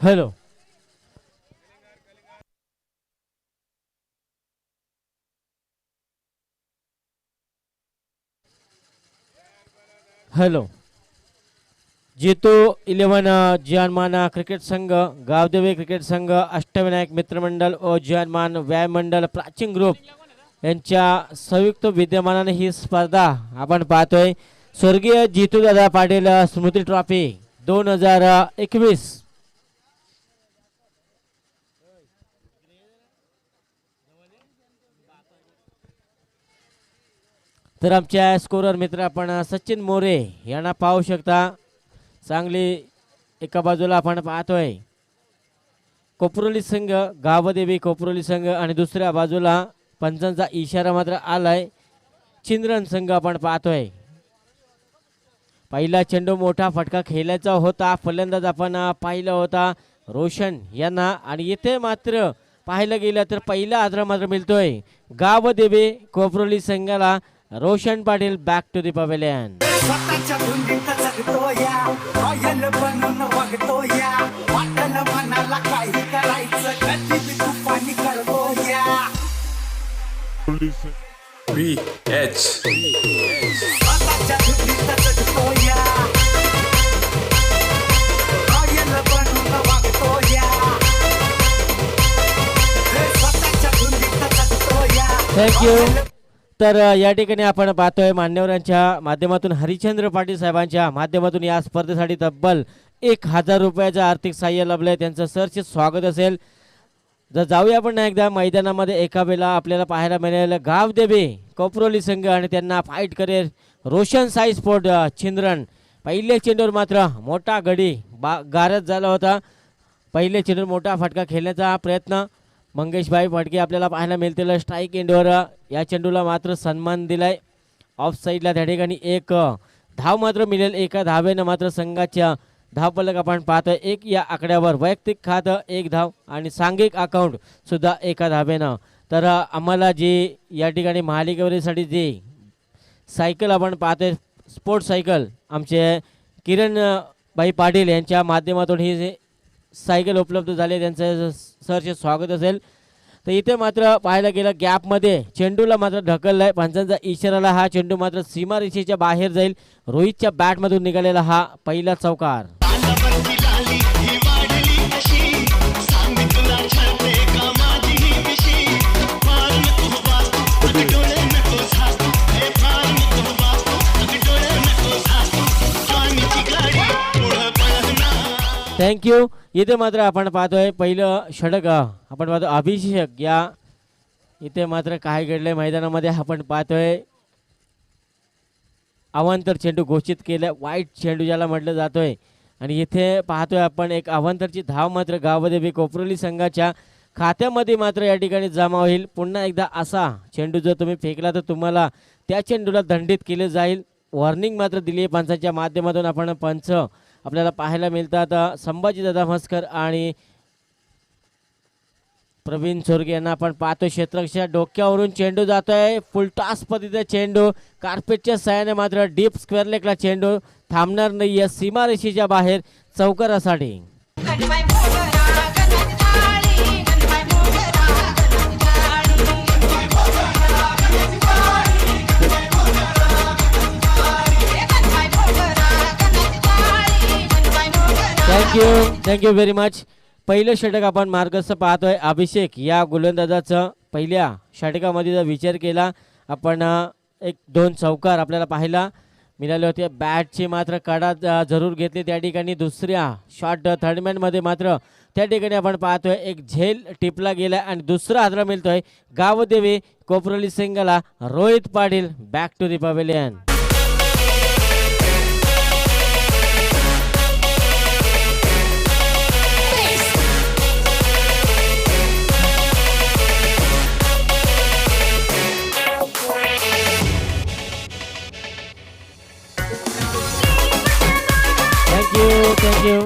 Hello. Hello. Jitu 11 जियानमान cricket संघ, Gavdevi cricket संघ, अष्टविनायक मित्रमंडळ व जियानमान व्यायाम मंडळ प्राचीन ग्रुप यांच्या संयुक्त विद्यमानाने ही स्पर्धा आपण पाहतोय. स्वर्गीय जीतू दादा पाटील स्मृती ट्रॉफी 2021. तर आमच्या स्कोरर मित्र आपण सचिन मोरे यांना पाहू शकता. चांगली एका बाजूला आपण पाहतोय कोपरोली संघ, गावदेवी कोपरोली संघ, आणि दुसऱ्या बाजूला पंचांचा इशारा मात्र आलाय चिंद्रन संघ आपण पाहतोय. पहिला चेंडू मोठा फटका खेळायचा होता. फलंदाज आपण पाहिला होता रोशन यांना, आणि येथे मात्र पाहायला गेलं तर पहिला आदर मात्र मिळतोय गावदेवी कोपरोली संघाला. Roshan Patil back to the pavilion. Thank you. तर या ठिकाणी आपण पाहतोय मान्यवरांच्या माध्यमातून हरिचंद्र पाटील साहेबांच्या माध्यमातून या स्पर्धेसाठी तब्बल 1000 रुपयाचं आर्थिक सहाय्य लाभलंय. त्यांचं सरचे स्वागत असेल. जर जाऊया आपण एकदा मैदानामध्ये, एका वेळेला आपल्याला पाहायला मिळेल गावदेवी कोपरोली संघ आणि त्यांना फाईट करेल रोशन साई स्पोर्ट चिंद्रन. पहिल्या चेंडूवर मात्र मोठा गडी गारद झाला होता. पहिले चेंडूवर मोठा फटका खेळण्याचा प्रयत्न मंगेशभाई फटके आपल्याला पाहायला मिळतील. स्ट्राईक एंडवर या चेंडूला मात्र सन्मान दिलाय. ऑफ साईडला त्या ठिकाणी एक धाव मात्र मिळेल. एका धावेनं मात्र संघाच्या धावफलक आपण पाहतोय 1 या आकड्यावर. वैयक्तिक खातं 1 धाव आणि सांघिक अकाउंट सुद्धा एका धावेनं. तर आम्हाला जी या ठिकाणी महालिकेवरीसाठी जी सायकल आपण पाहतोय स्पोर्ट्स सायकल, आमचे किरण भाई पाटील यांच्या माध्यमातून ही सायकल उपलब्ध झाली. त्यांचं सरचे स्वागत असेल. तर इथे मात्र पाहायला गेलं गॅपमध्ये चेंडूला मात्र ढकललाय. पंचांचा इशाराला हा चेंडू मात्र सीमारेषेच्या बाहेर जाईल. रोहितच्या बॅटमधून निघालेला हा पहिला चौकार. थँक्यू. इथे मात्र आपण पाहतोय पहिलं षटक आपण पाहतो अभिषेक या. इथे मात्र काय घडलंय मैदानामध्ये आपण पाहतोय अवांतर चेंडू घोषित केलं, वाईट चेंडू ज्याला म्हटलं जातोय. आणि इथे पाहतोय आपण एक अवांतरची धाव मात्र गावदेवी कोपरोली संघाच्या खात्यामध्ये मात्र या ठिकाणी जमा होईल. पुन्हा एकदा असा चेंडू जर तुम्ही फेकला तर तुम्हाला त्या चेंडूला दंडित केले जाईल. वॉर्निंग मात्र दिली आहे पंचांच्या माध्यमातून. आपण पंच आपल्याला पाहायला मिळतात संभाजी दादा म्हस्कर आणि प्रवीण चोरगे यांना आपण पाहतो. क्षेत्ररक्षक डोक्यावरून चेंडू जातोय. फुलटॉस पद्धतीचा चेंडू कार्पेटच्या सहाय्याने मात्र डीप स्क्वेअर लेगला चेंडू थांबणार नाहीये सीमारेषेच्या बाहेर चौकारासाठी. Thank you very much. पहिलं षटक आपण मार्गस्थ पाहतोय अभिषेक या गोलंदाजाचं. पहिल्या षटकामध्ये जर विचार केला आपण 1-2 चौकार आपल्याला पाहायला मिळाले होते. बॅटची मात्र कडा जरूर घेतली त्या ठिकाणी. दुसऱ्या शॉट थर्डमॅनमध्ये मात्र त्या ठिकाणी आपण पाहतोय एक झेल टिपला गेला आणि दुसरा हादरा मिळतोय गावदेवी कोपरोली संघाला. Rohit Patil back to the pavilion. Thank you.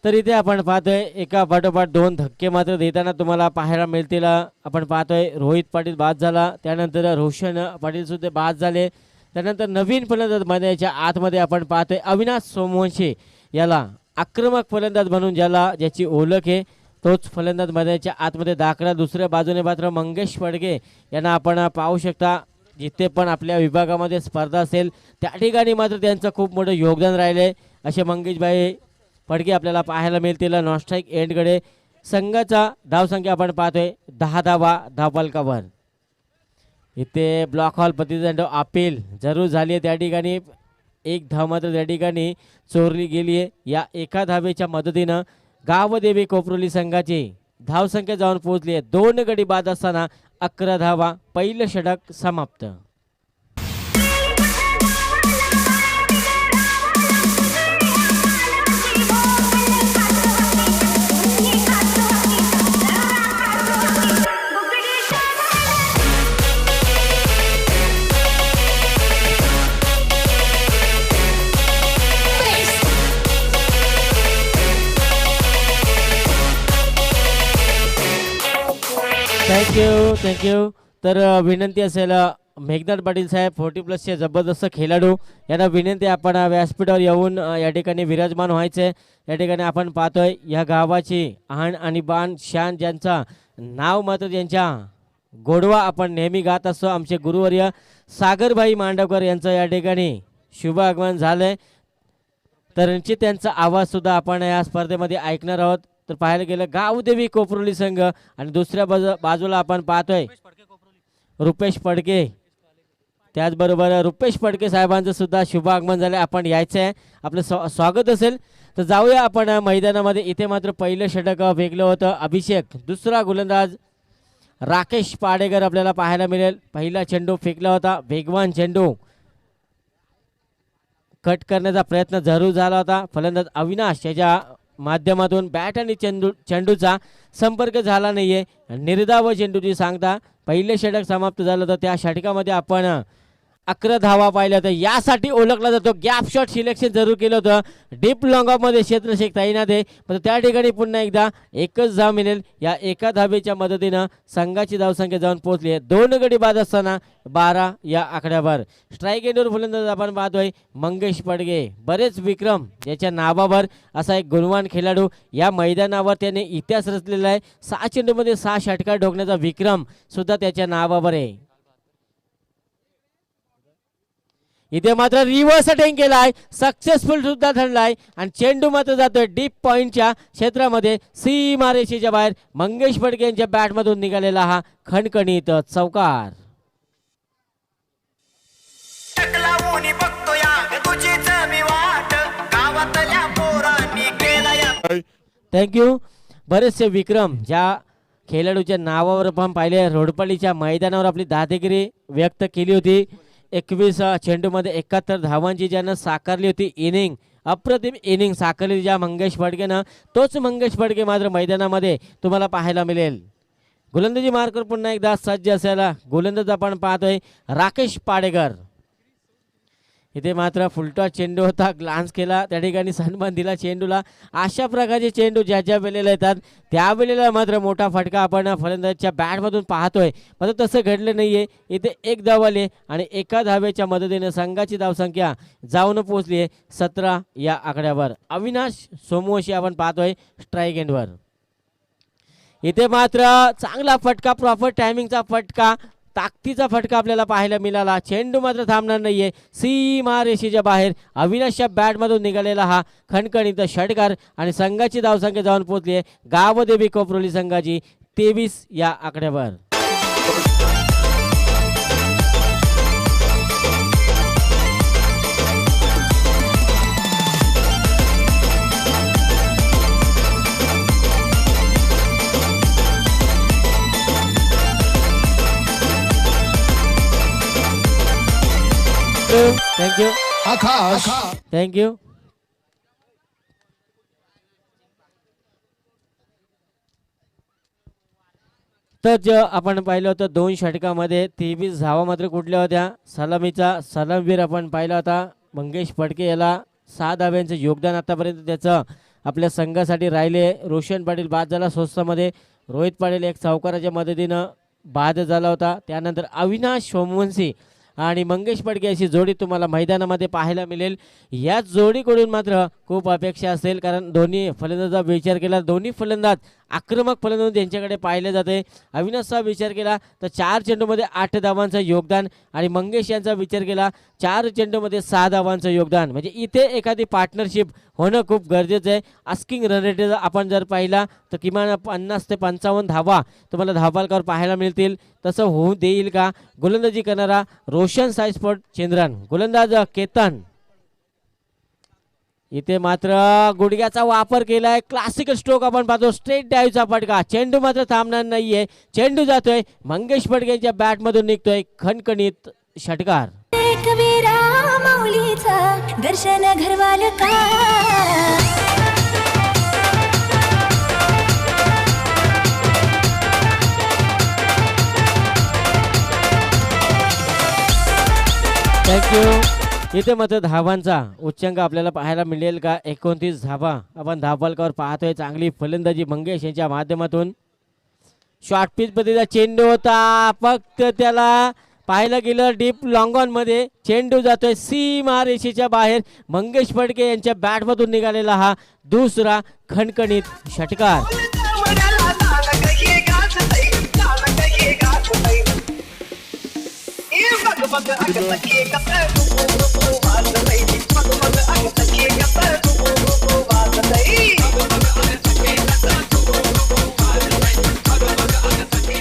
तर इथे आपण पाहतोय एका पाठोपाठ 2 धक्के मात्र देताना तुम्हाला पाहायला मिळतील. आपण पाहतोय रोहित पाटील बाद झाला, त्यानंतर रोशन पाटील सुद्धा बाद झाले. त्यानंतर नवीन फलंदाज मैदानाच्या आतमध्ये आपण पाहतोय अविनाश सोमवंशी याला आक्रमक फलंदाज म्हणून ज्याची ओळख आहे तोच फलंदाज मैदानाच्या आतमध्ये दाखला. दुसऱ्या बाजूने मात्र मंगेश पडगे यांना आपण पाहू शकता. जिथे पण आपल्या विभागामध्ये स्पर्धा असेल त्या ठिकाणी मात्र त्यांचं खूप मोठं योगदान राहिले. असे मंगेशभाई पडगे आपल्याला पाहायला मिळतील. नॉनस्ट्राईक एंडकडे संघाचा धावसंख्या आपण पाहतोय 10 धावा धावफलकावर. इथे ब्लॉक हॉल प्रतिदंड अपील जरूर झाली आहे. त्या ठिकाणी एक धाव मात्र त्या ठिकाणी चोरली गेली आहे. या एका धावेच्या मदतीनं गावदेवी कोपरोली संघाची धावसंख्या जाऊन पोहोचली आहे 2 गडी बाद असताना 11 धावा. पहिलं षटक समाप्त. थँक्यू. तर विनंती असेल मेघनाथ पाटील साहेब 40+चे जबरदस्त खेळाडू यांना विनंती आपण व्यासपीठावर येऊन या ठिकाणी विराजमान व्हायचे. या ठिकाणी आपण पाहतोय या गावाची आण आणि बाण शान ज्यांचा नाव मात्र ज्यांच्या गोडवा आपण नेहमी गात असतो आमचे गुरुवर्य सागरभाई मांडवकर यांचं या ठिकाणी शुभ आगमन झालंय. तर निश्चित त्यांचा आवाज सुद्धा आपण या स्पर्धेमध्ये ऐकणार आहोत. तर पाहायला गेलं गावदेवी कोपरोली संघ आणि दुसऱ्या बाजूला आपण पाहतोय रुपेश पडके. त्याचबरोबर रुपेश पडके साहेबांचं सुद्धा शुभ आगमन झालं. आपण यायचं आहे आपलं स्वागत असेल तर जाऊया आपण मैदानामध्ये. इथे मात्र पहिलं षटक फेकलं होतं अभिषेक. दुसरा गोलंदाज राकेश पाडेकर आपल्याला पाहायला मिळेल. पहिला चेंडू फेकला होता वेगवान चेंडू कट करण्याचा प्रयत्न जरूर झाला होता. फलंदाज अविनाश याच्या माध्यमातून बॅट आणि चेंडूचा संपर्क झाला नाहीये. निर्धाव चेंडूची सांगता पहिले षटक समाप्त झालं होतं. त्या षटकामध्ये आपण 11 धावा पाहिल्या होत्या. यासाठी ओळखला जातो गॅप शॉट सिलेक्शन जरूर केलं होतं. डीप लॉंग ऑफ मध्ये क्षेत्रशेख तैनात आहे पण त्या ठिकाणी पुन्हा एकदा एकच धाव मिळेल. या एका धावेच्या मदतीनं संघाची धावसंख्या जाऊन पोहोचली आहे 2 गडी बाद असताना 12 या आकड्यावर. स्ट्राईक एंडवर फलंदाज आपण पाहतोय मंगेश पडगे. बरेच विक्रम याच्या नावावर असा एक गुणवान खेळाडू. या मैदानावर त्याने इतिहास रचलेला आहे. 6 चेंडूमध्ये 6 षटकार ठोकण्याचा विक्रम सुद्धा त्याच्या नावावर आहे. इथे मात्र रिव्हर्स अटॅक केलाय सक्सेसफुल सुद्धा ठरलाय आणि चेंडू मात्र जातोय डीप पॉइंटच्या क्षेत्रामध्ये सीमारेषेच्या बाहेर. मंगेश पडके यांच्या बॅटमधून निघालेला हा खणखणीत चौकार. थँक्यू. बरेचसे विक्रम ज्या खेळाडूच्या नावावर आपण पाहिले. रोडपल्लीच्या मैदानावर आपली दादागिरी व्यक्त केली होती. 21 चेंडूमध्ये 71 धावांची ज्यानं साकारली होती इनिंग. अप्रतिम इनिंग साकारली ज्या मंगेश पडकेनं तोच मंगेश पडके मात्र मैदानामध्ये तुम्हाला पाहायला मिळेल. गोलंदाजी मार्कर पुन्हा एकदा सज्ज असायला गोलंदाज आपण पाहतोय राकेश पाडेकर. इथे मात्र फुलटॉस चेंडू होता ग्लान्स केला त्या ठिकाणी सन्मान दिला चेंडूला. अशा प्रकारचे चेंडू ज्या वेळेला येतात त्यावेळेला मात्र मोठा फटका आपण फलंदाजाच्या बॅटमधून पाहतोय. मात्र तसं घडलं नाहीये. इथे एक धाव आले आणि एका धावेच्या मदतीने संघाची धावसंख्या जाऊन पोहोचली आहे 17 या आकड्यावर. अविनाश सोमवंशी आपण पाहतोय स्ट्राईक एंडवर. इथे मात्र चांगला फटका प्रॉपर टायमिंगचा फटका ताकदीचा फटका आपल्याला पाहायला मिळाला. चेंडू मात्र थांबणार नाहीये सीमा रेषेच्या बाहेर. अविनाशच्या बॅटमधून निघालेला हा खणखणीत षटकार आणि संघाची धावसंख्या जाऊन पोहोचली आहे गावदेवी कोपरोली संघाची 23 या आकड्यावर. थँक्यू आकाश. थँक्यू. तर आपण पाहिलं होतं 2 षटकामध्ये 23 धावा मात्र कुठल्या होत्या. सलामीचा सलामवीर आपण पाहिला होता मंगेश पडके. याला 6 धाव्यांचं योगदान आतापर्यंत त्याचं आपल्या संघासाठी राहिले. रोशन पाटील बाद झाला स्वस्तामध्ये. रोहित पाटील एक चौकाराच्या मदतीनं बाद झाला होता. त्यानंतर अविनाश सोमवंशी आणि मंगेश पडके अशी जोडी तुम्हाला मैदानामध्ये पाहायला मिळेल. या जोडीकडून मात्र खूप अपेक्षा असेल, कारण दोन्ही फलंदाजाचा विचार केला, दोन्ही फलंदाज आक्रमक फलंदाज त्यांच्याकडे पाहिले जाते. अविनाशचा विचार केला तर 4 चेंडूमध्ये 8 धावांचं योगदान आणि मंगेश यांचा विचार केला 4 चेंडूमध्ये 6 धावांचं योगदान. म्हणजे इथे एखादी पार्टनरशिप होणं खूप गरजेचं आहे. आस्किंग रन रेट आपण जर पाहिला तर किमान 50 ते 55 धावा तुम्हाला धावफलकावर पाहायला मिळतील. तसं होऊ देईल का? गोलंदाजी करणारा रोशन साई स्पोर्ट चंद्रन, गोलंदाज केतन. इथे मात्र गुडघ्याचा वापर केलाय, क्लासिकल स्ट्रोक आपण पाहतो, स्ट्रेट डाईव्हचा फटका. चेंडू मात्र थांबणार नाहीये, चेंडू जातोय मंगेश पडकेच्या बॅट मधून निघतोय खणखणीत षटकार. दर्शन घरवाल का थँक्यू. इथे मात्र धावांचा उच्चांक आपल्याला पाहायला मिळेल का? 29 धावा आपण धावफलकावर पाहतोय. चांगली फलंदाजी मंगेश यांच्या माध्यमातून. शॉर्ट पिच पद्धतीचा चेंडू होता, फक्त त्याला पाहायला गेलं डीप लॉंग ऑन मध्ये चेंडू जातोय सीमा रेषेच्या बाहेर. मंगेश पडके यांच्या बॅट मधून निघालेला हा दुसरा खणखणीत षटकार.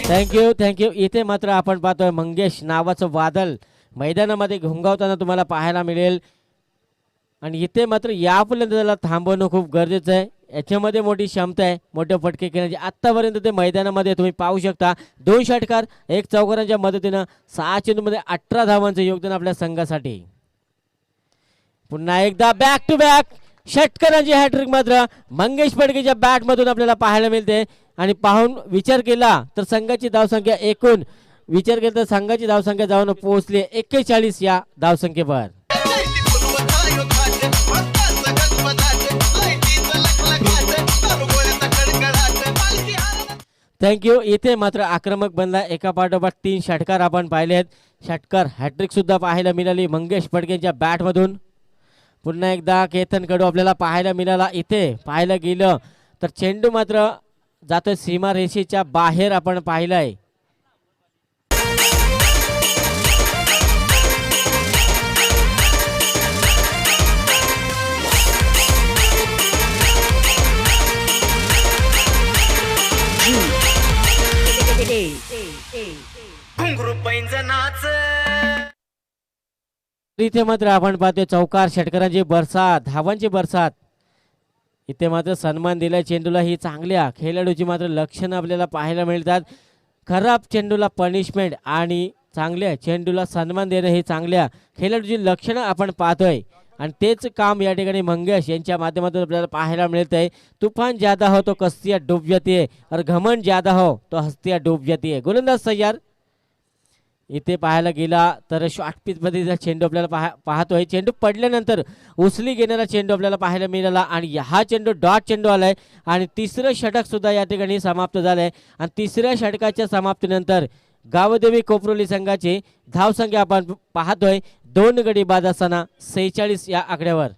थँक्यू. इथे मात्र आपण पाहतोय मंगेश नावाचं वादळ मैदानामध्ये घुंगावताना तुम्हाला पाहायला मिळेल. आणि इथे मात्र या फलंदाजाला थांबवणं खूप गरजेचं आहे. याच्यामध्ये मोठी क्षमता आहे, मोठे फटके खेळण्याची. आत्तापर्यंत ते मैदानामध्ये तुम्ही पाहू शकता 2 षटकार 1 चौकारांच्या मदतीनं 6 चेंडूमध्ये 18 धावांचं योगदान आपल्या संघासाठी. पुन्हा एकदा बॅक टू बॅक षटकारांची हॅट्रिक मात्र मंगेश पडकेच्या बॅट मधून आपल्याला पाहायला मिळते. आणि पाहून विचार केला तर संघाची धावसंख्या एकूण विचार केला तर संघाची धावसंख्या जाऊन पोहोचली 41 या धावसंख्येवर. थँक्यू. इथे मात्र आक्रमक बनला, एका पाठोपाठ 3 षटकार आपण पाहिलेत. षटकार हॅट्रिक सुद्धा पाहायला मिळाली मंगेश पडकेच्या बॅट मधून. पुन्हा एकदा केतन कडू आपल्याला पाहायला मिळाला. इथे पाहायला गेलं तर चेंडू मात्र जातोय सीमा रेषेच्या बाहेर आपण पाहिलंय. इथे मात्र आपण पाहतोय चौकार षटकारांची बरसात, धावांची बरसात. इथे मात्र सन्मान दिलाय चेंडूला. ही चांगल्या खेळाडूची मात्र लक्षणं आपल्याला पाहायला मिळतात. खराब चेंडूला पनिशमेंट आणि चांगल्या चेंडूला सन्मान देणं हे चांगल्या खेळाडूची लक्षणं आपण पाहतोय. आणि तेच काम या ठिकाणी मंगेश यांच्या माध्यमातून आपल्याला पाहायला मिळत आहे. तुफान ज्यादा हो तो कस्तियां डूब जाती है और घमंड ज्यादा हो तो हस्तियां डूब जाती है. गोलंदाज तयार. इथे पाहायला गेला तर शॉर्ट पिच पद्धतीचा चेंडू आपल्याला पाहतोय. चेंडू पडल्यानंतर उचली घेणारा चेंडू आपल्याला पाहायला मिळाला आणि हा चेंडू डॉट चेंडू आलाय. आणि तिसरं षटक सुद्धा या ठिकाणी समाप्त झालंय. आणि तिसऱ्या षटकाच्या समाप्तीनंतर गावदेवी कोपरोली संघाची धावसंख्या आपण पाहतोय 2 गडी बाद असताना 46 या आकड्यावर.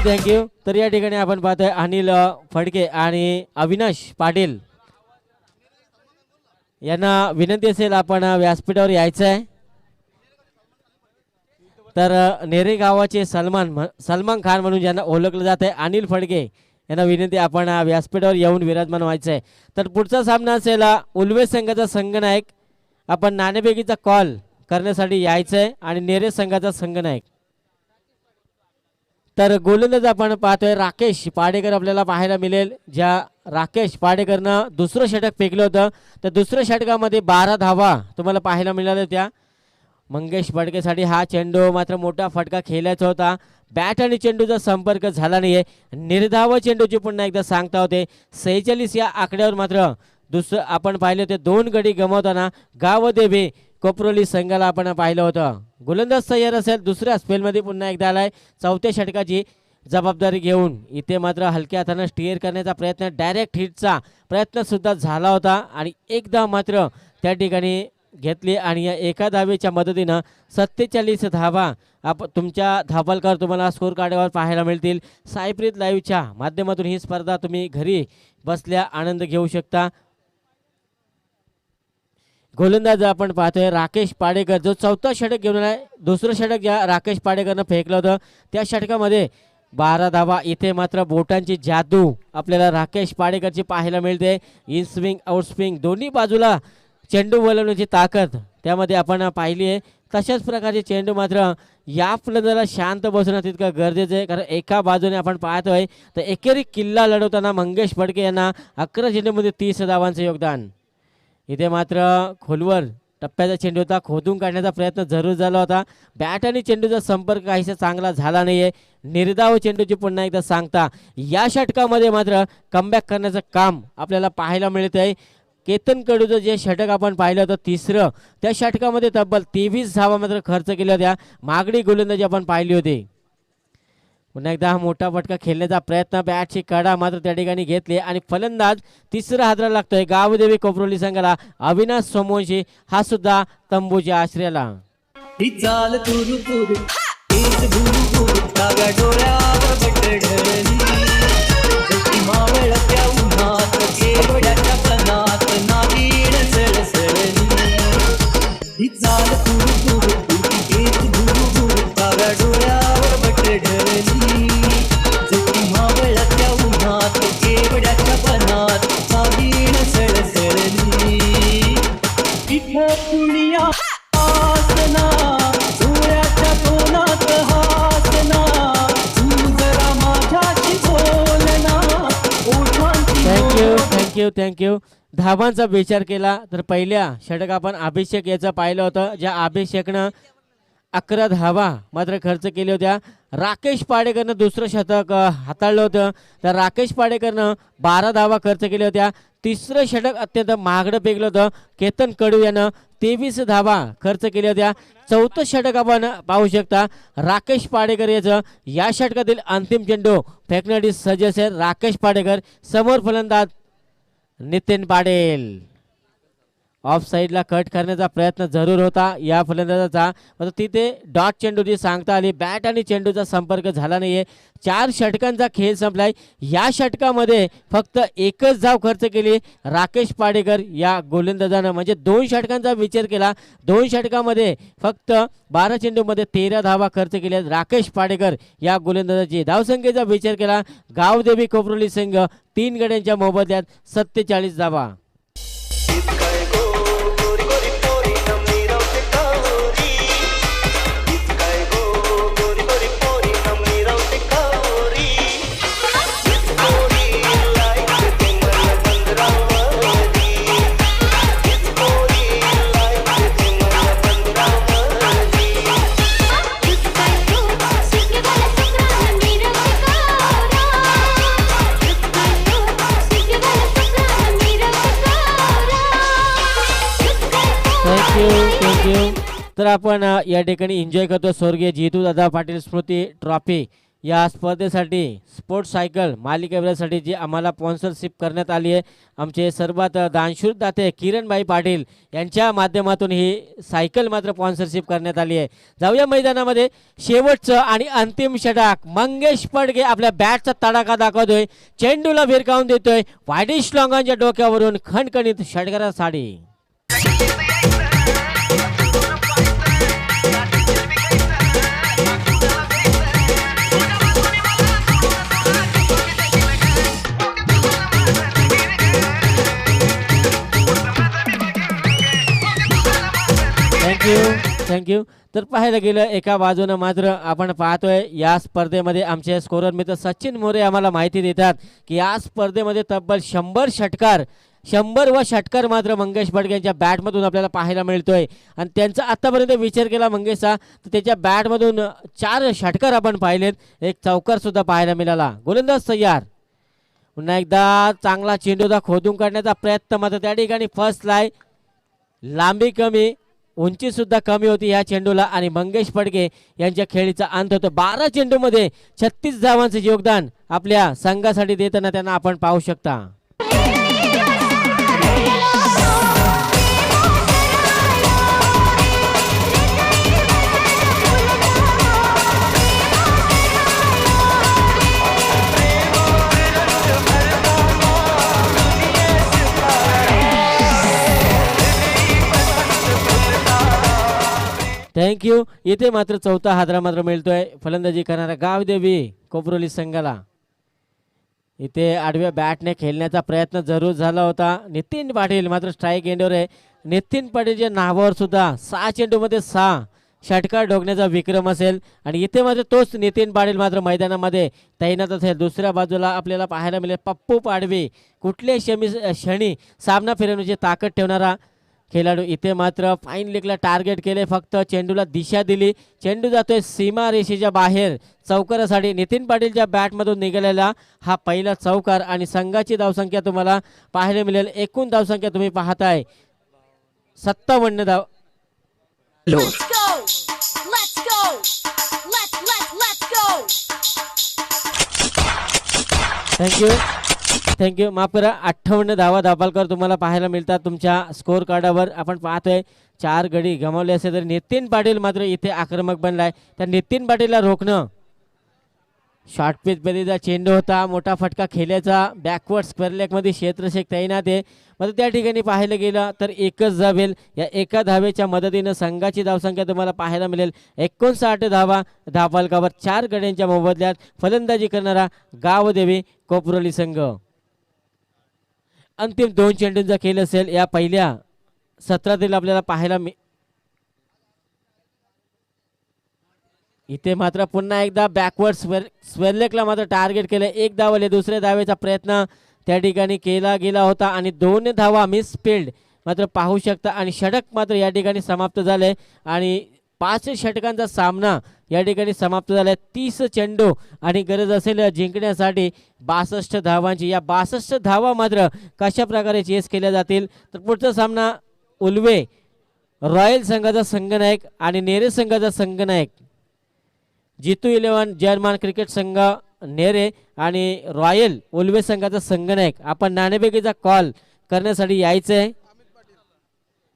थँक्यू. तर या ठिकाणी आपण पाहतोय अनिल फडके आणि अविनाश पाटील यांना विनंती असेल आपण व्यासपीठावर यायचं आहे. तर नेरे गावाचे सलमान खान म्हणून ज्यांना ओळखलं जात आहे अनिल फडके यांना विनंती आपण व्यासपीठावर येऊन विराजमान व्हायचं आहे. तर पुढचा सामना असेल उल्वे संघाचा संघनायक. आपण नाणेफेकीचा कॉल करण्यासाठी यायचं आहे आणि नेरे संघाचा संघनायक. तर गोलंदाज आपण पाहतोय राकेश पाडेकर आपल्याला पाहायला मिळेल. ज्या राकेश पाडेकरनं दुसरं षटक फेकलं होतं तर दुसऱ्या षटकामध्ये 12 धावा तुम्हाला पाहायला मिळाल्या. त्या मंगेश बडकेसाठी हा चेंडू मात्र मोठा फटका खेळायचा होता. बॅट आणि चेंडूचा संपर्क झाला नाहीये. निर्धाव चेंडूची पुन्हा एकदा सांगता होते. 46 या आकड्यावर मात्र दुसरं आपण पाहिले होते 2 गडी गमावताना गावदेवी कोपरोली संघाला आपण पाहिलं होतं. गोलंदाज तयार असेल दुसऱ्या स्पेलमध्ये पुन्हा एकदा आलाय. चौथ्या षटकाची जबाबदारी घेऊन इथे मात्र हलक्या हातानं स्टिअर करण्याचा प्रयत्न, डायरेक्ट हिटचा प्रयत्न सुद्धा झाला होता आणि एकदा मात्र त्या ठिकाणी घेतली आणि या एका धावेच्या मदतीनं 47 धावा तुमच्या धापलकर तुम्हाला स्कोर कार्डवर पाहायला मिळतील. सायप्रीत लाईव्हच्या माध्यमातून ही स्पर्धा तुम्ही घरी बसल्या आनंद घेऊ शकता. गोलंदाज आपण पाहतोय राकेश पाडेकर, जो चौथा षटक घेऊन आलाय. दुसरं षटक ज्या राकेश पाडेकरनं फेकलं होतं त्या षटकामध्ये 12 धावा. इथे मात्र बोटांची जादू आपल्याला राकेश पाडेकरची पाहायला मिळते. इन स्विंग आउट स्विंग दोन्ही बाजूला चेंडू वळवण्याची ताकद त्यामध्ये आपण पाहिली आहे. तशाच प्रकारचे चेंडू मात्र या फलंदाजाला शांत बसणं तितकं गरजेचं आहे, कारण एका बाजूने आपण पाहतोय तर एकेरी किल्ला लढवताना मंगेश बडके यांना 11 चेंडूमध्ये 30 धावांचं योगदान. इथे मात्र खोलवर टप्प्याचा चेंडू होता, खोदून काढण्याचा प्रयत्न जरूर झाला होता. बॅट आणि चेंडूचा संपर्क काहीसा चांगला झाला नाहीये. निर्धाव चेंडूची पुन्हा एकदा सांगता या षटकामध्ये मात्र कमबॅक करण्याचं काम आपल्याला पाहायला मिळत आहे. केतन कडूचं जे षटक आपण पाहिलं होतं तिसरं, त्या षटकामध्ये तब्बल 23 धावा मात्र खर्च केल्या होत्या. मागणी गोलंदाजी आपण पाहिली होती. पुन्हा एकदा हा मोठा फटका खेळण्याचा प्रयत्न, बॅटची कडा मात्र त्या ठिकाणी घेतली आणि फलंदाज तिसरा हादराला लागतोय गावदेवी कोपरोली संघाला. अविनाश सोमवंशी हा सुद्धा तंबूच्या आश्रयाला. ही चाल तुरु तुरु तेज भुरु भुरु कागा डोळ्यावर बटडली जशी मावळत्या उन्हात केवड्याच्या कणात नागिण सळसळली. ही चाल तुरु तुरु तेज भुरु भुरु कागा डोळ्यावर बटडली जशी मावळत्या उन्हात केवड्याच्या कणात नागिण सळसळली. इथं पुण्या आसना डोळ्याच्या कोणात हासना तू जरा माझ्याशी बोलना ओठांची थँक्यू. धावांचा विचार केला तर पहिल्या षटक आपण अभिषेक याचं पाहिलं होतं, ज्या अभिषेकनं 11 धावा मात्र खर्च केल्या होत्या. राकेश पाडेकरनं दुसरं शतक हाताळलं होतं, तर राकेश पाडेकरनं 12 धावा खर्च केल्या होत्या. तिसरं षटक अत्यंत महागडं पेकलं होतं. केतन कडू यानं 23 धावा खर्च केल्या होत्या. चौथं षटक आपण पाहू शकता राकेश पाडेकर याचं. या षटकातील अंतिम चेंडू फेकण्यासाठी सज्ज असेल राकेश पाडेकर. समोर फलंदाज नितीन पाटील. ऑफ साईडला कट करण्याचा प्रयत्न जरूर होता या फलंदाजाचा, पण तिथे डॉट चेंडूची सांगता आली. बॅट आणि चेंडूचा संपर्क झाला नाहीये. 4 षटकांचा खेळ संपलाय. या षटकामध्ये फक्त एकच धाव खर्च केली राकेश पाडेकर या गोलंदाजानं, म्हणजे 2 षटकांचा विचार केला. 2 षटकामध्ये फक्त 12 चेंडूमध्ये 13 धावा खर्च केल्या राकेश पाडेकर या गोलंदाजाची. धावसंख्येचा विचार केला गावदेवी कोपरोली संघ 3 गड्यांच्या मोबदल्यात 47 धावा. थँक्यू. तर आपण या ठिकाणी एन्जॉय करतो स्वर्गीय जितू दादा पाटील स्मृती ट्रॉफी या स्पर्धेसाठी स्पोर्ट्स सायकल मालिकेसाठी जी आम्हाला स्पॉन्सरशिप करण्यात आली आहे. आमचे सर्वात दानशूर दाते किरणभाई पाटील यांच्या माध्यमातून ही सायकल मात्र स्पॉन्सरशिप करण्यात आली आहे. जाऊया मैदानामध्ये. शेवटचं आणि अंतिम षटक. मंगेश बडके आपल्या बॅटचा तडाखा दाखवतोय, चेंडूला भिरकावून देतोय. वाईडिश लॉंगांच्या डोक्यावरून खणखणीत षटकारा साडी. थँक्यू. तर पाहायला गेलं एका बाजूनं मात्र आपण पाहतोय या स्पर्धेमध्ये आमचे स्कोरर मित्र सचिन मोरे आम्हाला माहिती देतात की या स्पर्धेमध्ये तब्बल 100 षटकार 100 वा षटकार मात्र मंगेश बडके यांच्या बॅटमधून आपल्याला पाहायला मिळतोय. आणि त्यांचा आतापर्यंत विचार केला मंगेशचा तर त्याच्या बॅटमधून 4 षटकार आपण पाहिलेत, एक चौकार सुद्धा पाहायला मिळाला. गोलंदाज तयार. पुन्हा एकदा चांगला चेंडूचा खोदून काढण्याचा प्रयत्न, मात्र त्या ठिकाणी फर्स्ट लाय, लांबी कमी, उंची सुद्धा कमी होती या चेंडूला आणि मंगेश बडके यांच्या खेळीचा अंत होतो. 12 चेंडूमध्ये 36 धावांचे योगदान आपल्या संघासाठी देताना त्यांना आपण पाहू शकता. थँक्यू. इथे मात्र चौथा हादरा मात्र मिळतोय फलंदाजी करणारा गावदेवी कोपरोली संघाला. इथे आडव्या बॅटने खेळण्याचा प्रयत्न जरूर झाला होता. नितीन पाटील मात्र स्ट्राईक एंडवर आहे. नितीन पाटीलच्या नावावर सुद्धा 6 चेंडूमध्ये 6 षटकार ठोकण्याचा विक्रम असेल आणि इथे मात्र तोच नितीन पाटील मात्र मैदानामध्ये तैनात असेल. दुसऱ्या बाजूला आपल्याला पाहायला मिळेल पप्पू पाडवी, कुठल्याही क्षणी सामना फिरवण्याची ताकद ठेवणारा खेळाडू. इथे मात्र फाईन लेगला टार्गेट केले, फक्त चेंडूला दिशा दिली. चेंडू जातोय सीमा रेषेच्या बाहेर चौकारासाठी. नितीन पाटीलच्या बॅटमधून निघालेला हा पहिला चौकार आणि संघाची धावसंख्या तुम्हाला पाहायला मिळेल. एकूण धावसंख्या तुम्ही पाहताय 57 धाव. Let's go! Let's go! Let's go! Thank you. माफ करा, 58 धावा धापालकर तुम्हाला पाहायला मिळतात तुमच्या स्कोर कार्डावर. आपण पाहतोय 4 गडी गमावले असेल तरी नितीन पाटील मात्र इथे आक्रमक बनलाय. तर नितीन पाटीलला रोखणं, शॉर्ट पिच बदलीचा चेंडू होता, मोठा फटका खेळायचा, बॅकवर्ड स्क्वेअर लेगमध्ये क्षेत्रशेख तैनात आहे. मात्र त्या ठिकाणी पाहायला गेलं तर एकच धावेल. या एका धावेच्या मदतीनं संघाची धावसंख्या तुम्हाला पाहायला मिळेल 59 धावा धापालकावर. 4 गड्यांच्या मोबदल्यात फलंदाजी करणारा गावदेवी कोपरोली संघ. अंतिम 2 चेंडूंचा खेळ असेल या पहिल्या सत्रातील आपल्याला पाहायला इथे मात्र पुन्हा एकदा बॅकवर्ड स्वेरलेकला मात्र टार्गेट केलं. 1 धाव आले. दुसऱ्या धावेचा प्रयत्न त्या ठिकाणी केला गेला होता आणि 2 धावा मिस फील्ड मात्र पाहू शकता आणि षटक मात्र या ठिकाणी समाप्त झाले आणि 5 षटकांचा सामना या ठिकाणी समाप्त झाला. 30 चेंडू आणि गरज असेल जिंकण्यासाठी 62 धावांची. या 62 धावा मात्र कशा प्रकारे चेस केल्या जातील तर पुढचा सामना उल्वे रॉयल संघाचा संघनायक आणि नेरे संघाचा संघनायक. जितू 11 जर्मन क्रिकेट संघ नेरे आणि रॉयल उल्वे संघाचा संघनायक. आपण नाणेफेकीचा कॉल करण्यासाठी यायचं आहे.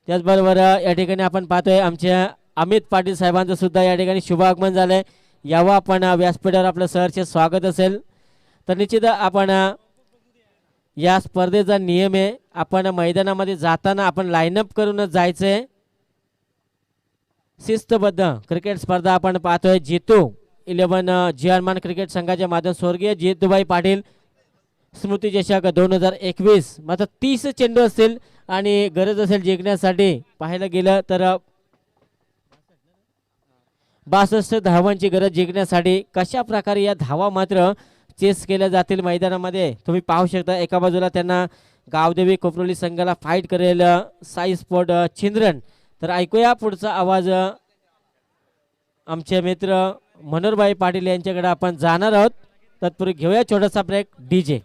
त्याचबरोबर या ठिकाणी आपण पाहतोय आमच्या अमित पाटील साहेबांचं सुद्धा या ठिकाणी शुभ आगमन झालंय. यावं आपण व्यासपीठावर आपलं सहर्ष स्वागत असेल. तर निश्चित आपण या स्पर्धेचा नियम आहे, आपण मैदानामध्ये जाताना आपण लाईनअप करूनच जायचं आहे. शिस्तबद्ध क्रिकेट स्पर्धा आपण पाहतोय. जितू 11 जर्मन क्रिकेट संघाच्या माध्यम स्वर्गीय जितूभाई पाटील स्मृती चषक 2021. मात्र 30 चेंडू असतील आणि गरज असेल जिंकण्यासाठी पाहायला गेलं तर 62 धावांची गरज जिंकण्यासाठी. कशा प्रकारे या धावा मात्र चेस केल्या जातील मैदानामध्ये तुम्ही पाहू शकता. एका बाजूला त्यांना गावदेवी कोपरोली संघाला फाईट करेल साई स्पोर्ट चिंद्रन. तर ऐकूया पुढचा आवाज आमचे मित्र मनोहरभाई पाटील यांच्याकडे आपण जाणार आहोत. तत्पूर्वी घेऊया छोटासा ब्रेक. DJ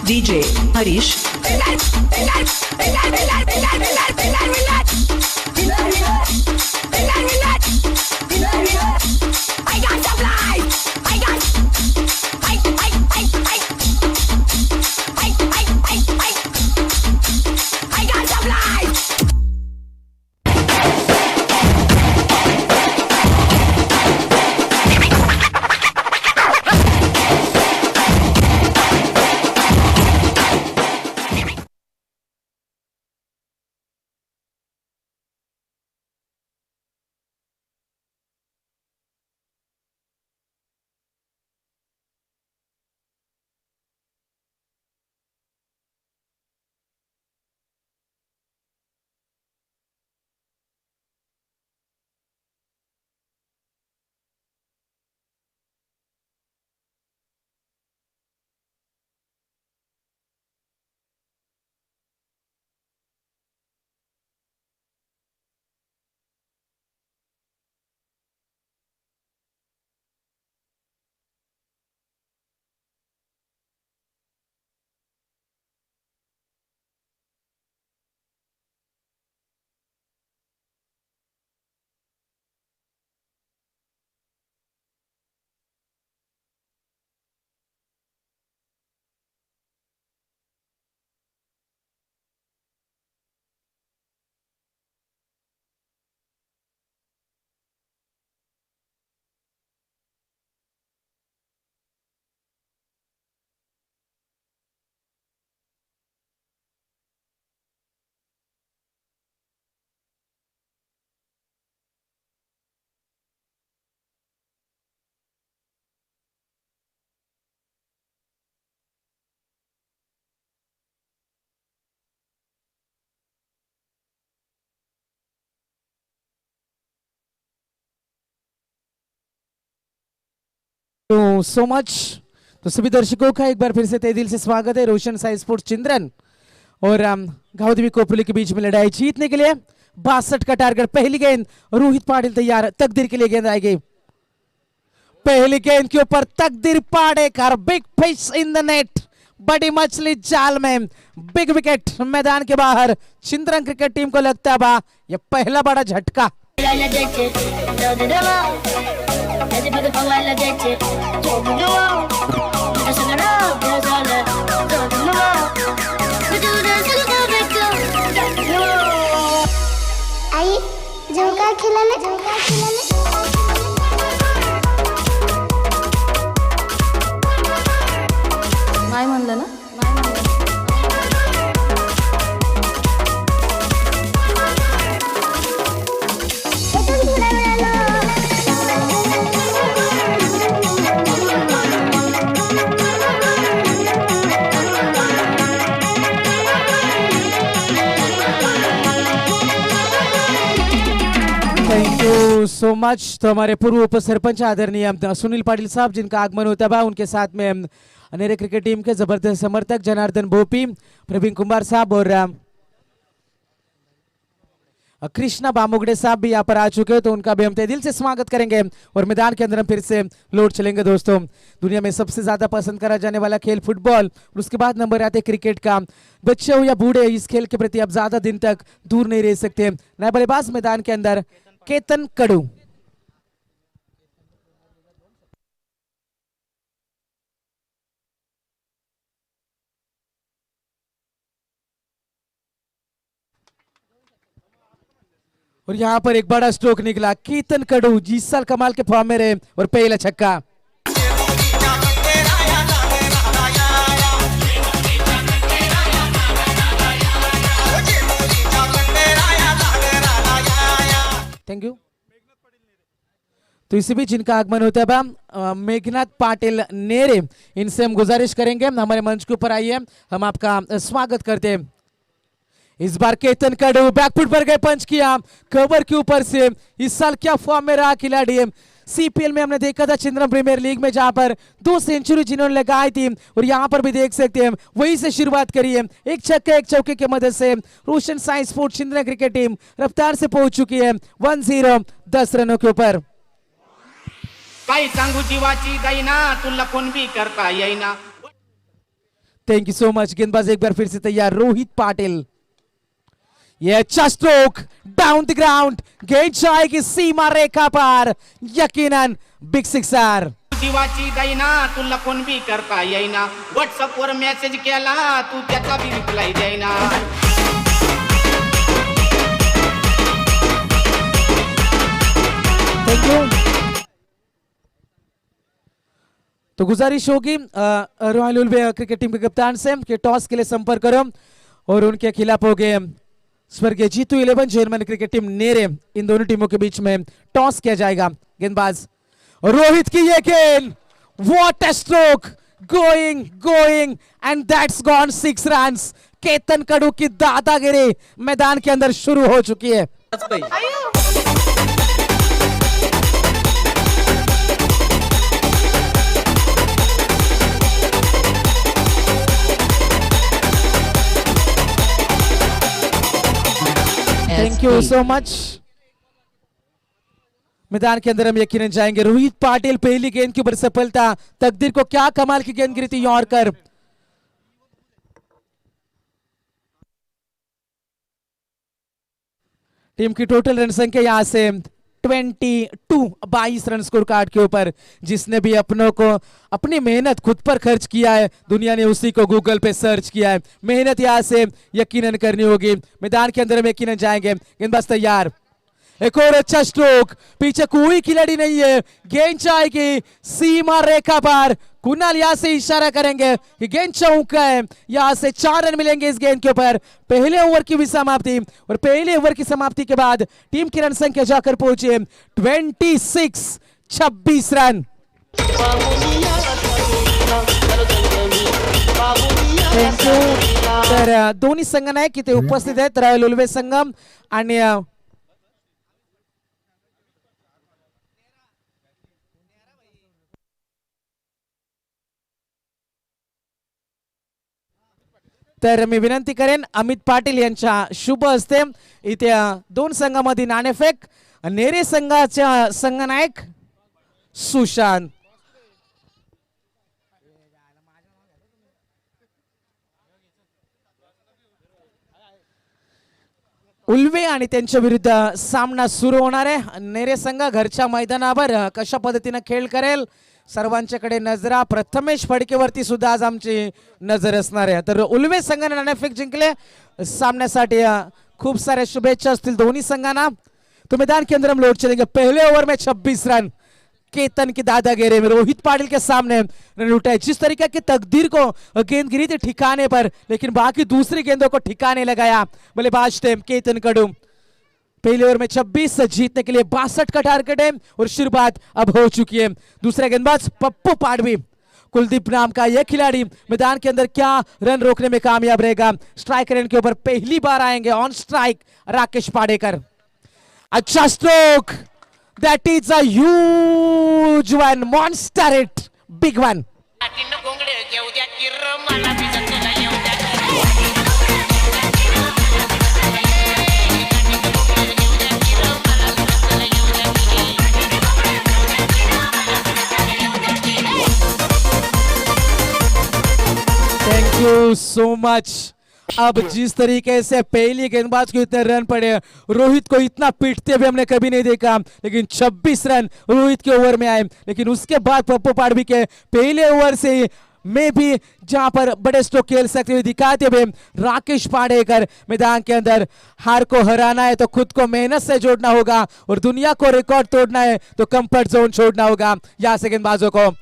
DJ Harish. तो सो मच। तो सभी दर्शकों का एक बार फिर से तहे दिल से स्वागत है रोशन साई स्पोर्ट्स चिंद्रन और गावदेवी कोपली के बीच में लड़ाई जीतने के लिए 62 का टारगेट। पहली गेंद रोहित पाटिल तैयार, तकदीर के लिए गेंद आएगी। पहली गेंद के ऊपर तकदीर Padekar, big fish in the net, बड़ी मछली जाल में, बिग विकेट मैदान के बाहर। चिंद्रन क्रिकेट टीम को लगता है ये पहला बड़ा झटका। आई झोका खिलाने झोका खिलाने नाही म्हणलं ना थैंक यू सो मच। तो हमारे पूर्व उप सरपंच आदरणीय सुनील पाटिल साहब जिनका आगमन होता है, उनके साथ में अनेरे क्रिकेट टीम के जबरदस्त समर्थक जनार्दन भोपी, प्रवीण कुमार साहब और कृष्णा बामुगड़े साहब भी यहाँ पर आ चुके हैं, तो उनका भी हम तहे दिल से स्वागत करेंगे। और मैदान के अंदर हम फिर से लौट चलेंगे। दोस्तों, दुनिया में सबसे ज्यादा पसंद करा जाने वाला खेल फुटबॉल, और उसके बाद नंबर आते क्रिकेट का। बच्चे हो या बूढ़े, इस खेल के प्रति अब ज्यादा दिन तक दूर नहीं रह सकते। नया बल्लेबाज मैदान के अंदर केतन कड़ू। और यहाँ पर एक बड़ा स्ट्रोक निकला। केतन कड़ू जिस साल कमाल के फॉर्म में रहे, और पहला छक्का। Thank you. तो इसी बीच जिनका आगमन होता है मेघनाथ पाटिल नेरे, इनसे हम गुजारिश करेंगे हमारे मंच के ऊपर आइए, हम आपका स्वागत करते हैं। इस बार केतन कड़ू बैकफुट पर गए, पंच किया कवर के ऊपर से। इस साल क्या फॉर्म में रहा खिलाड़ी। सीपीएल में हमने देखा था चिंद्रम प्रीमियर लीग में, जहां पर 2 सेंचुरी जिन्होंने लगाई थी, और यहां पर भी देख सकते हैं वहीं से शुरुआत करी है। एक छक्के एक चौके की मदद से Roshan Sai sports Chindran cricket team रफ्तार से पहुंच चुकी है 1-0 10 रनों के ऊपर। काही सांगू जीवाची गाईना तुला फोन भी करता येईना। Thank you so much. गेंदबाज एक बार फिर से तैयार, रोहित पाटिल। ये अच्छा स्ट्रोक डाउन द ग्राउंड, गेंद जाएगी सीमा रेखा पर, यकीनन बिग सिक्सर। जीवाची गाईना तुला फोन भी करता येईना, व्हॉट्सअप वर मेसेज केला तू त्याचा भी रिप्लाय देईना। Thank you. तो गुजारिश होगी रोहिल उल्वे क्रिकेट टीम के कप्तान से कि टॉस के लिए संपर्क करो, और उनके खिलाफ हो गए स्वर्गीय जीतू 11 जर्मन क्रिकेट टीम नेरे। इन दोनों टीमों के बीच में टॉस किया जाएगा। गेंदबाज रोहित की ये गेंद, what a stroke, going and that's gone 6 runs. Ketan Kadu की दादागिरी मैदान के अंदर शुरू हो चुकी है। Thank you so much. मैदान के अंदर हम यकीनन जाएंगे। रोहित पाटिल पहली गेंद के ऊपर सफलता, तकदीर को क्या कमाल की गेंद गिरी थी यॉर्कर। टीम की टोटल रन संख्या यहां से 22 रन स्कोर कार्ड के ऊपर। जिसने भी अपनों को अपनी मेहनत खुद पर खर्च किया है, दुनिया ने उसी को गूगल पे सर्च किया है। मेहनत यहां से यकीनन करनी होगी। मैदान के अंदर हम यकीनन जाएंगे। गेंदबाज तैयार, एक और अच्छा स्ट्रोक, पीछे कोई खिलाड़ी नहीं है, गेंद जाएगी सीमा रेखा पर। कुणाल यहां से इशारा करेंगे कि गेंद चौका है, यहां से 4 रन मिलेंगे इस गेंद के ऊपर। पहले ओवर की भी समाप्ति, और पहले ओवर की समाप्ति के बाद टीम की रन संख्या जाकर पहुंचे 26 रन। तर दोन्ही संघ नाही की ते उपस्थित आहेत, रॉयल उल्वे संगम आणि तर मी विनंती करेन अमित पाटील यांच्या शुभ हस्ते इथे दोन संघामध्ये नाणेफेक. नेरे संघाच्या संघनायक सुशांत. उल्वे आणि त्यांच्या विरुद्ध सामना सुरू होणार आहे. नेरे संघ घरच्या मैदानावर कशा पद्धतीने खेळ करेल सर्वांच्याकडे नजरा. प्रथमेश फडकेवरती सुद्धा आज आमची नजर असणार आहे. तर उल्वे संघाने नाणेफेक जिंकले. सामन्यासाठी खूप साऱ्या शुभेच्छा असतील दोन्ही संघांना. तो मैदान के अंदर हम लौट चलेंगे. पहले ओवर में 26 रन केतन की दादागिरी में रोहित पाटिल के सामने रन उठाए. जिस तरीके की तकदीर को गेंद गिरी थी ठिकाने पर, लेकिन बाकी दूसरी गेंदों को ठिकाने लगाया बल्लेबाज थे केतन कडू. पहले ओवर में 26 जीतने के लिए 62 का टारगेट है और शुरुआत अब हो चुकी है. दूसरा गेंदबाज पप्पू पाडवी, कुलदीप नाम का यह खिलाड़ी मैदान के अंदर क्या रन रोकने में कामयाब रहेगा. स्ट्राइकर एंड के ऊपर पहली बार आएंगे. On strike Rakesh Padekar. अच्छा stroke. That is a huge one, monster hit, big one. Thank you so much. अब जिस तरीके से पहली गेंदबाज को इतने रन पड़े, रोहित को इतना पीटते हुए हमने कभी नहीं देखा. लेकिन 26 रन रोहित के ओवर में आए. लेकिन उसके बाद पप्पू पाडवी के पहले ओवर से में भी जहां पर बड़े स्ट्रोक खेल सकते हुए दिखाते हुए राकेश पाडेकर मैदान के अंदर. हार को हराना है तो खुद को मेहनत से जोड़ना होगा और दुनिया को रिकॉर्ड तोड़ना है तो कंफर्ट जोन छोड़ना होगा. यहां से गेंदबाजों को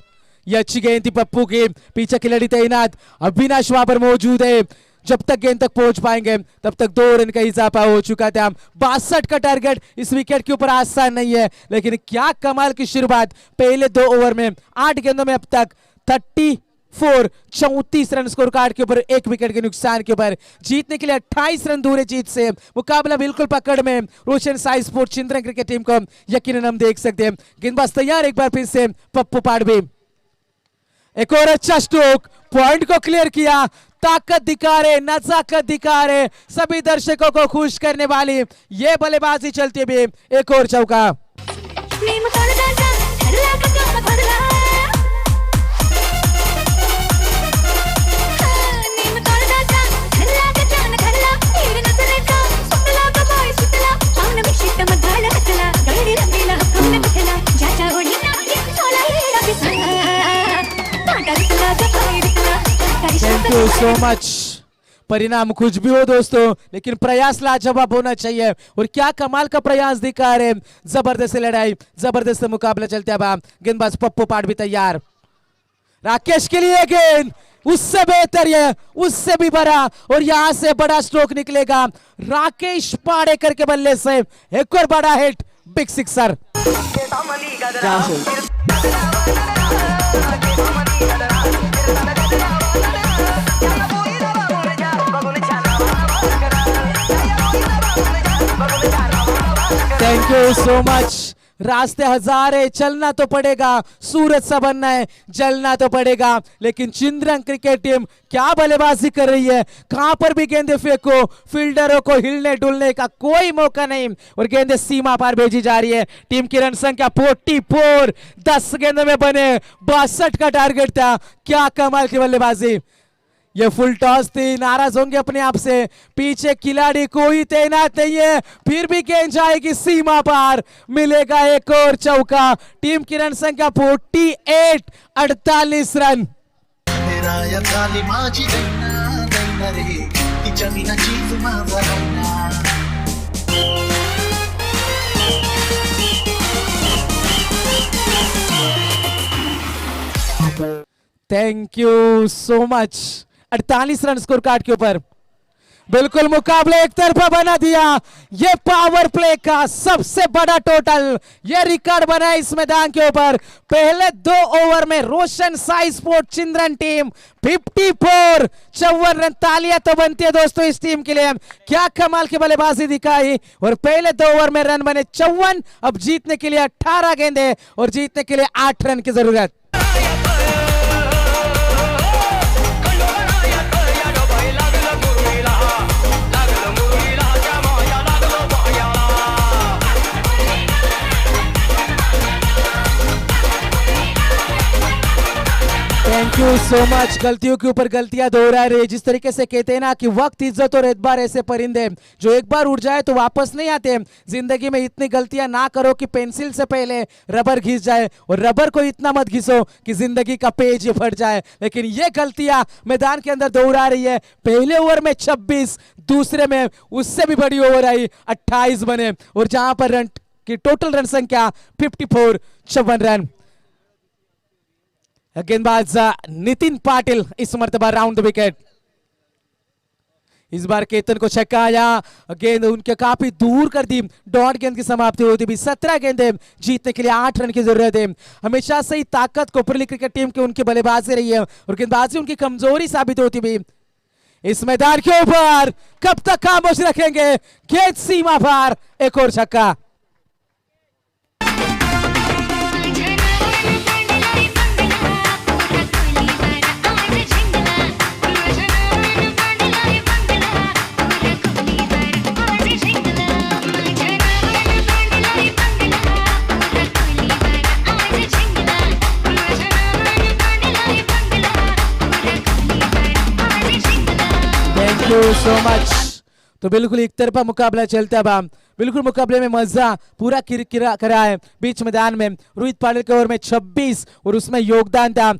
ये अच्छी गेंद थी पप्पू की. पीछे खिलाड़ी तैनात अविनाश वहां पर मौजूद है. जब तक गेंद तक पहुंच पाएंगे तब तक 2 रन का इजाफा हो चुका था. 62 का टारगेट इस विकेट के ऊपर आसान नहीं है. लेकिन क्या कमाल की शुरुआत. पहले 2 ओवर में 8 गेंदों में अब तक 34 रन स्कोर कार्ड के ऊपर 1 विकेट के नुकसान के ऊपर जीतने के लिए 28 रन दूर है जीत से. मुकाबला बिल्कुल पकड़ में. रोशन साई स्पोर्ट चिंतन क्रिकेट टीम को यकीनन हम देख सकते हैं. गेंदबाज तैयार. एक बार फिर से पप्पू पाडवी. एक और अच्छा स्ट्रोक. पॉइंट को क्लियर किया. ताकत दिखा रहे, नजाकत दिखा रहे, सभी दर्शकों को खुश करने वाली ये बल्लेबाजी चलती हुई. एक और चौका. प्रेम करदाचा ठरला का काम भरला. प्रेम करदाचा ठरला का जान घरला. हीर नजरेचा सुटला का बाय सुटला. पावन मिश्रित मधाला हसला. गळी रंगीला हक्काने बसला. ज्याच्या ओढी नाही सोला हिरा बिसला. ताटा दिसला जपाई दिसला. Thank you so much. परिणाम कुछ भी हो दोस्तों, लेकिन प्रयास लाजवाब होना चाहिए. और क्या कमाल का प्रयास दिखा रहे. जबरदस्त लड़ाई, जबरदस्त मुकाबला चलते. अब गेंदबाज पप्पू पाडवी तैयार. राकेश के लिए गेंद उससे बेहतर है, उससे भी बड़ा और यहां से बड़ा स्ट्रोक निकलेगा राकेश पाडेकर के बल्ले से. एक और बड़ा हिट, big sixer. Thank you so much. रास्ते हजार है, चलना तो पड़ेगा. सूरज सा बनना है, जलना तो पड़ेगा. लेकिन चिंद्रंग क्रिकेट टीम क्या बल्लेबाजी कर रही है. कहां पर भी गेंदे फेंको, फील्डरों को हिलने डुलने का कोई मौका नहीं और गेंदे सीमा पार भेजी जा रही है. टीम की रन संख्या 44. 10 गेंदों में बने 62 का टारगेट था. क्या कमाल की बल्लेबाजी. ये फुल टॉस थी. नाराज होंगे अपने आप से. पीछे खिलाड़ी कोई तैनात नहीं है, फिर भी गेंद जाएगी सीमा पार. मिलेगा एक और चौका. टीम की रन संख्या 48. 48 रन. माझी दैना दैना रे तिच्या विनाची माझा दैना. Thank you so much. 48 run score card के ऊपर. बिल्कुल मुकाबला एक तरफा बना दिया. ये पावर प्ले का सबसे बड़ा टोटल ये रिकॉर्ड बना इस मैदान के ऊपर. पहले 2 ओवर में Roshan Sai sport Chindran team 54. 54 run. तालियां तो बनती है दोस्तों इस टीम के लिए. क्या कमाल की बल्लेबाजी दिखाई. और पहले 2 ओवर में रन बने 54. अब जीतने के लिए 18 गेंदे और जीतने के लिए 8 रन की जरूरत. So much. गलतियों के ऊपर गलतियां दोहरा रहे, जिस तरीके से कहते हैं ना कि वक्त, इज्जत और एतबार ऐसे परिंदे जो एक बार उड़ जाए तो वापस नहीं आते। जिंदगी में इतनी गलतियां ना करो कि पेंसिल से पहले रबर घिस जाए, और रबर को इतना मत घिसो कि जिंदगी का पेज ही फट जाए। लेकिन ये गलतियां मैदान के अंदर दोहरा रही है। पहले ओवर में 26, दूसरे में उससे भी बड़ी ओवर आई, 28 बने, और जहां पर रन की टोटल रन संख्या 54, 54 रन। गेंदबाज नितिन पाटिल इस मर्तबा राउंड द विकेट। इस बार केतन को छक्का आया, गेंद उनके काफी दूर कर दी, डॉट गेंद की समाप्ति होती भी। 17 गेंदें जीतने के लिए 8 रन की जरूरत है। हमेशा से ही ताकत कोपरली क्रिकेट टीम की उनकी बल्लेबाजी रही है, और गेंदबाजी उनकी कमजोरी साबित होती भी। इस मैदान के ऊपर कब तक खामोश रखेंगे, गेंद सीमा पार, एक और छक्का। Thank you so much. तो बिल्कुल एक तरफा मुकाबला चलता है, बिल्कुल मुकाबले में मजा पूरा किरकिरा करा है। बीच मैदान में रोहित पाटिल के ओवर में 26, और उसमें योगदान था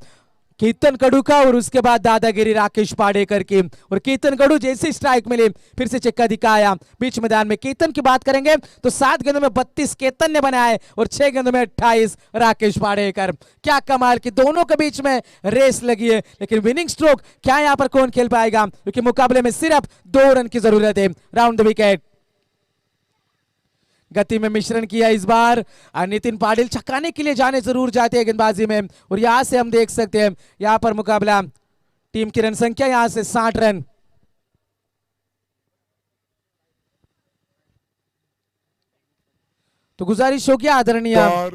केतन कड़ू का, और उसके बाद दादागिरी राकेश पाडेकर की। और केतन कड़ू जैसे स्ट्राइक मिली फिर से चक्का दिखाया। बीच मैदान में केतन की बात करेंगे तो 7 गेंदों में 32 केतन ने बनाए, और 6 गेंदों में 28 राकेश पाडेकर। क्या कमाल की दोनों के बीच में रेस लगी है। लेकिन विनिंग स्ट्रोक क्या यहाँ पर कौन खेल पाएगा, क्योंकि मुकाबले में सिर्फ 2 रन की जरूरत है। Round the wicket. गति में मिश्रण किया इस बार नितिन पाटिल, छक्काने के लिए जाने जरूर जाते हैं गेंदबाजी में, और यहां से हम देख सकते हैं यहां पर मुकाबला टीम की रन संख्या यहां से 60 रन। तो गुजारिश होगी आदरणीय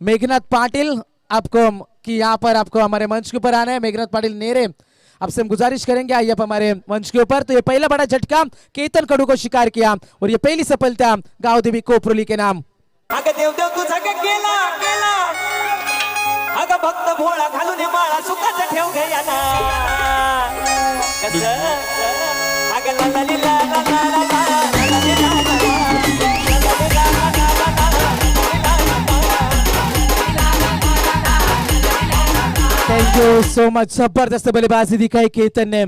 मेघनाथ पाटिल आपको कि यहां पर आपको हमारे मंच के ऊपर आना है। मेघनाथ पाटिल नेरे, आपसे हम गुजारिश करेंगे आइए आप हमारे मंच के ऊपर। तो ये पहला बड़ा झटका केतन कड़ू को शिकार किया, और ये पहली सफलता गांव देवी कोपरोली के नाम। अगं देव देव तुझा केला केला, अगं भक्त भोळा घालून माळा सुखाचा ठेव घ्या ना कसं, अगं ला ला ला ला ला ला ला थैंक यू सो मच। जबरदस्त बल्लेबाजी दिखाई केतन ने,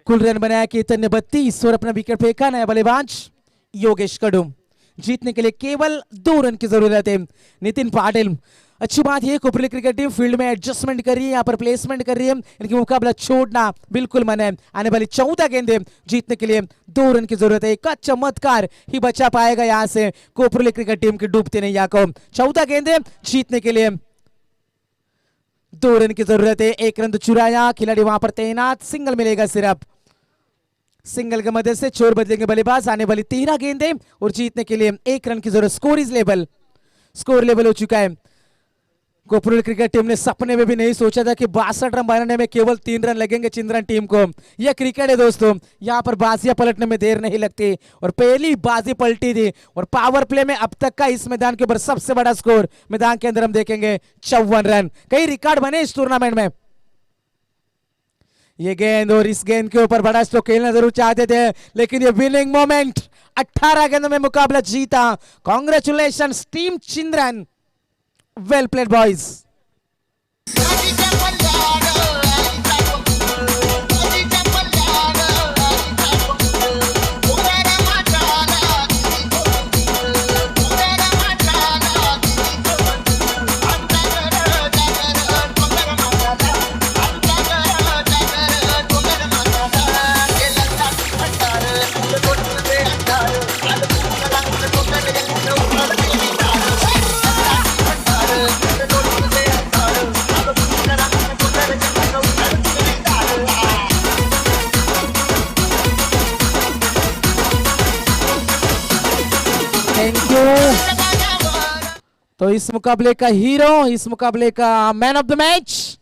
कुल रन बनाया केतन ने 32, और अपना विकेट फेंका नया बल्लेबाज योगेश कड़ू। जीतने के लिए केवल 2 रन की जरूरत है। नितिन पाटिल, अच्छी बात यह कोपरली क्रिकेट टीम फील्ड में एडजस्टमेंट कर रही है, यहाँ पर प्लेसमेंट कर रही है। इनकी मुकाबला छोड़ना बिल्कुल मन है। आने वाली 14 गेंदें जीतने के लिए 2 रन की जरूरत है। एक चमत्कार ही बचा पाएगा यहाँ से कोपरली क्रिकेट टीम की डूबती नैया को। 14 गेंदें जीतने के लिए 2 रन की जरूरत है। 1 रन तो चुराया, खिलाड़ी वहां पर तैनात, सिंगल मिलेगा सिर्फ। सिंगल के मदद से छोर बदलेंगे बल्लेबाज। आने वाली 13 गेंदें और जीतने के लिए 1 रन की जरूरत। स्कोर लेवल हो चुका है। कोपरोली क्रिकेट टीम ने सपने में भी नहीं सोचा था कि 62 रन बनाने में केवल 3 रन लगेंगे चिंद्रन टीम को। यह क्रिकेट है दोस्तों, यहाँ पर बाजियां पलटने में देर नहीं लगती, और पहली बाजी पलटी थी। और पावर प्ले में अब तक का इस मैदान के ऊपर सबसे बड़ा स्कोर मैदान के अंदर हम देखेंगे 54 रन। कई रिकॉर्ड बने इस टूर्नामेंट में। ये गेंद, और इस गेंद के ऊपर बड़ा स्ट्रोक खेलना जरूर चाहते थे, लेकिन ये विनिंग मोमेंट, 18 गेंदों में मुकाबला जीता। Congratulation team Chindran, well played boys. Thank you. तो इस मुकाबले का हीरो, इस मुकाबले का मैन ऑफ द मैच